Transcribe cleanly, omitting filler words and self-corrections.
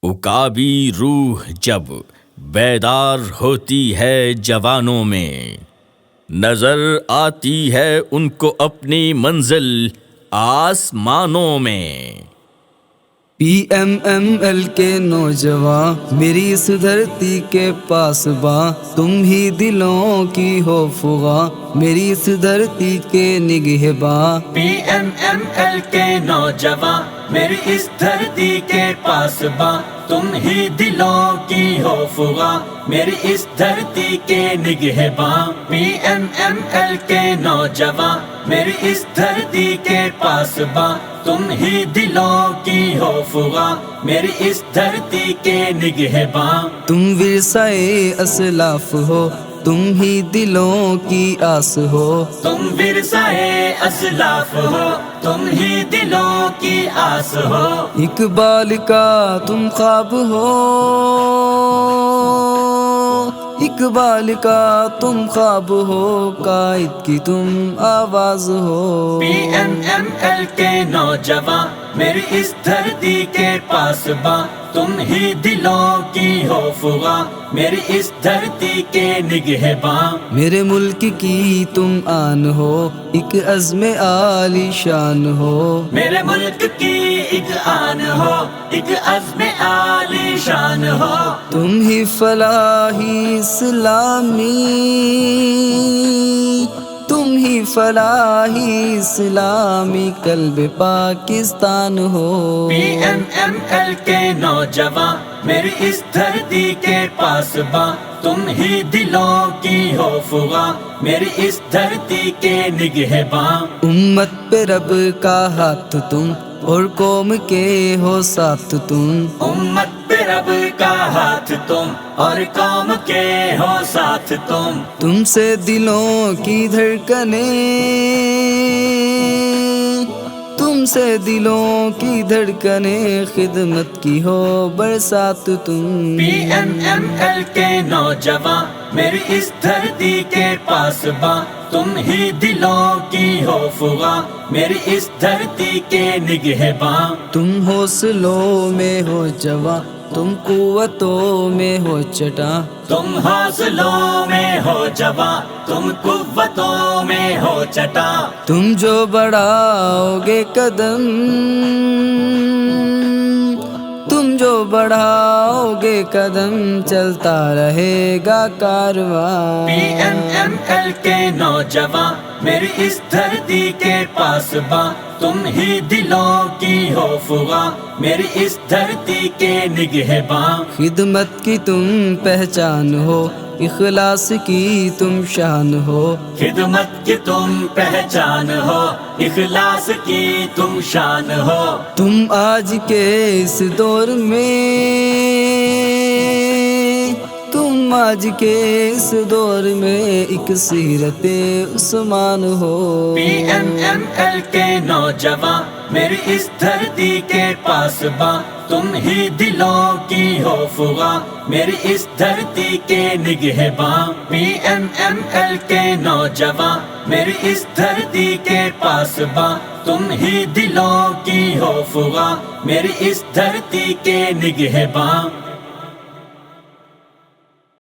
عقابی روح جب بیدار ہوتی ہے جوانوں میں، نظر آتی ہے ان کو اپنی منزل آسمانوں میں۔ پی ایم ایم ایل کے نوجوان میری اس دھرتی کے پاسباں، تم ہی دلوں کی ہو فغاں میری اس دھرتی کے نگہباں۔ پی ایم ایم ایل کے نوجوان میری اس دھرتی کے پاسباں، تم ہی دلوں کی ہو فغاں میری اس دھرتی کے نگہباں۔ پی ایم ایم ایل کے نوجوان میری اس دھرتی کے پاسباں، تم ہی دلوں کی ہو فغاں میری اس دھرتی کے نگہباں۔ تم ورثۂ اسلاف ہو، تم ہی دلوں کی آس ہو، تم ورثۂ اسلاف ہو، تم ہی دلوں کی آس ہو۔ اقبال کا تم خواب ہو، اقبال کا تم خواب ہو، قائد کی تم آواز ہو۔ پی ایم ایم ایل کے نوجوان میری اس دھرتی کے پاسباں، تم ہی دلوں کی ہو فغاں میری اس دھرتی کے نگہباں۔ میرے ملک کی تم آن ہو، ایک عزم عالی شان ہو، میرے ملک کی ایک آن ہو، ایک عزم عالی شان ہو۔ تم ہی فلاحی اسلامی، تم ہی فلاحی اسلامی قلب پاکستان ہو۔ پی ایم ایم ایل کے نوجوان میری اس دھرتی کے پاسباں، تم ہی دلوں کی ہو فغاں میری اس دھرتی کے نگہباں۔ امت پہ رب کا ہاتھ تم، اور قوم کے ہو ساتھ تم، امت پہ رب کا ہاتھ تم، اور قوم کے ہو ساتھ تم۔ تم سے دلوں کی دھڑکنیں، تم سے دلوں کی دھڑکنیں، خدمت کی ہو برسات تم۔ پی ایم ایم ایل کے نوجوان میری اس دھرتی کے پاسباں، تم ہی دلوں کی ہو فغاں میری اس دھرتی کے نگہباں۔ تم حوصلوں میں ہو جواں، تم قوتوں میں ہو چٹاں، تم حوصلوں میں ہو جواں، تم قوتوں میں ہو چٹاں۔ تم جو بڑھاؤ گے قدم، تم جو بڑھاؤ گے قدم، چلتا رہے گا کارواں۔ پی ایم ایم ایل کے نوجوان میری اس دھرتی کے پاسباں، تم ہی دلوں کی ہو فغاں میری اس دھرتی کے نگہباں۔ خدمت کی تم پہچان ہو، اخلاص کی تم شان ہو، خدمت کی تم پہچان ہو، اخلاص کی تم شان ہو۔ تم آج کے اس دور میں، تم آج کے اس دور میں ایک سیرت عثمان ہو۔ پی ایم ایم ایل کے نوجوان میری اس دھرتی کے پاسباں، تم ہی دلوں کی ہو فغاں میری اس دھرتی کے نگہباں۔ پی ایم ایم ایل کے نوجوان میری اس دھرتی کے پاسباں، تم ہی دلوں کی ہو فغاں میری اس دھرتی کے نگہباں۔